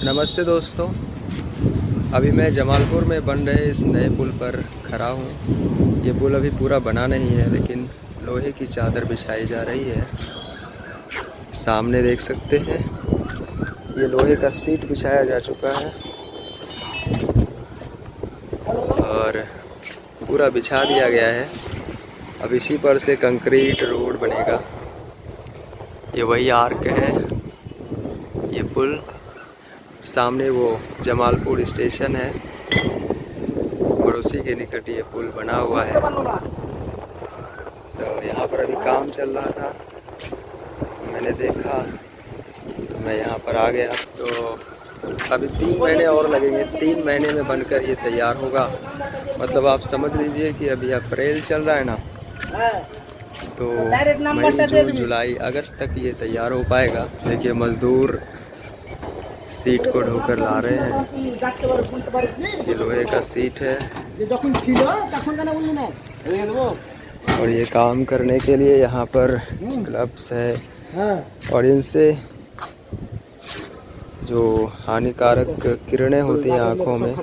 नमस्ते दोस्तों, अभी मैं जमालपुर में बन रहे इस नए पुल पर खड़ा हूँ। ये पुल अभी पूरा बना नहीं है, लेकिन लोहे की चादर बिछाई जा रही है। सामने देख सकते हैं, ये लोहे का सीट बिछाया जा चुका है और पूरा बिछा दिया गया है। अब इसी पर से कंक्रीट रोड बनेगा। ये वही आर्क है, ये पुल। सामने वो जमालपुर स्टेशन है और उसी के निकट ये पुल बना हुआ है। तो यहाँ पर अभी काम चल रहा था, मैंने देखा तो मैं यहाँ पर आ गया। तो अभी 3 महीने और लगेंगे, 3 महीने में बनकर ये तैयार होगा। मतलब आप समझ लीजिए कि अभी अप्रैल चल रहा है ना, तो मई, जून, जुलाई, अगस्त तक ये तैयार हो पाएगा। देखिए मजदूर सीट को ढोकर ला रहे हैं। ये लोहे का सीट है और ये काम करने के लिए यहाँ पर ग्लव्स है और इनसे जो हानिकारक किरणें होती हैं आँखों में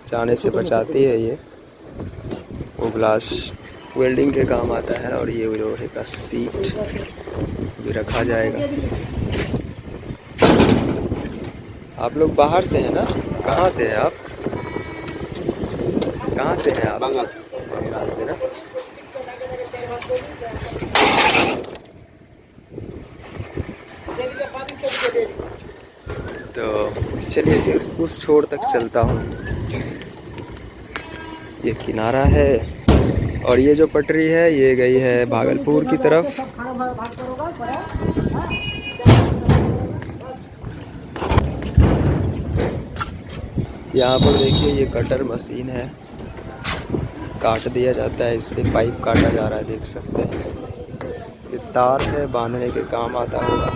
जाने से बचाती है। ये वो ग्लास वेल्डिंग के काम आता है और ये लोहे का सीट भी रखा जाएगा। आप लोग बाहर से हैं ना? कहाँ से हैं आप? कहाँ से हैं आप? बंगाल से ना? तो चलिए उस छोर तक चलता हूँ। ये किनारा है और ये जो पटरी है ये गई है भागलपुर की तरफ। यहाँ पर देखिए ये कटर मशीन है, काट दिया जाता है, इससे पाइप काटा जा रहा है, देख सकते हैं। ये तार है, बांधने के काम आता होगा।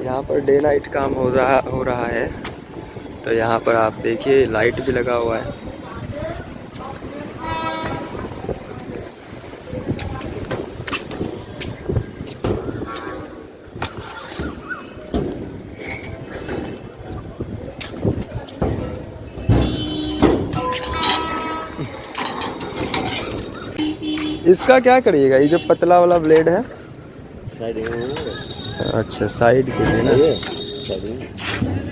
यहाँ पर डे नाइट काम हो रहा है। तो यहाँ पर आप देखिए लाइट भी लगा हुआ है। इसका क्या करिएगा? ये जो पतला वाला ब्लेड है, अच्छा साइड के लिए ना?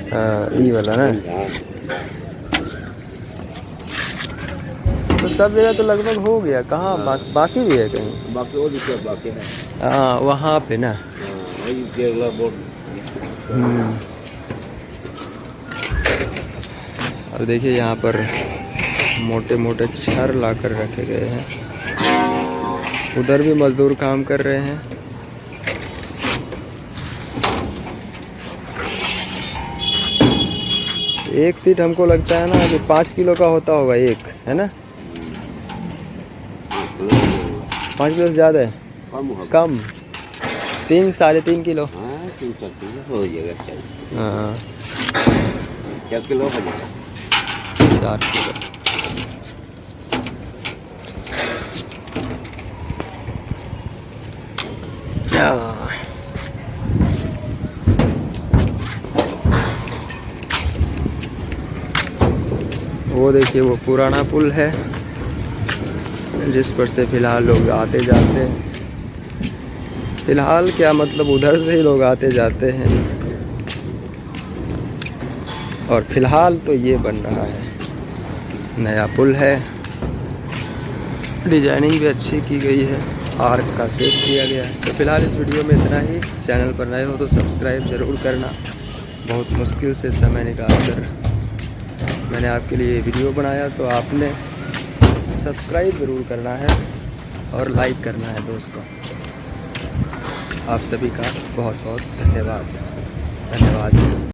हाँ, ये वाला ना। तो सब जगह तो लगभग हो गया। कहाँ बाकी भी है कहीं? बाकी है। हाँ वहाँ पे ना। और देखिए यहाँ पर मोटे मोटे छड़ ला कर रखे गए हैं। उधर भी मजदूर काम कर रहे हैं। एक सीट हमको लगता है ना कि 5 किलो का होता होगा एक, है ना? 5 किलो से ज़्यादा है? कम 3 साढ़े 3 किलो। हाँ 3-4 किलो हो जाएगा। हाँ 4 किलो हो जाएगा। 4 किलो। वो देखिए वो पुराना पुल है जिस पर से फिलहाल लोग आते जाते हैं। फिलहाल क्या मतलब, उधर से ही लोग आते जाते हैं। और फिलहाल तो ये बन रहा है, नया पुल है। डिजाइनिंग भी अच्छी की गई है, आर्क का शेप किया गया है। तो फिलहाल इस वीडियो में इतना ही। चैनल पर नए हो तो सब्सक्राइब ज़रूर करना। बहुत मुश्किल से समय निकाल कर मैंने आपके लिए वीडियो बनाया, तो आपने सब्सक्राइब ज़रूर करना है और लाइक करना है दोस्तों। आप सभी का बहुत बहुत धन्यवाद।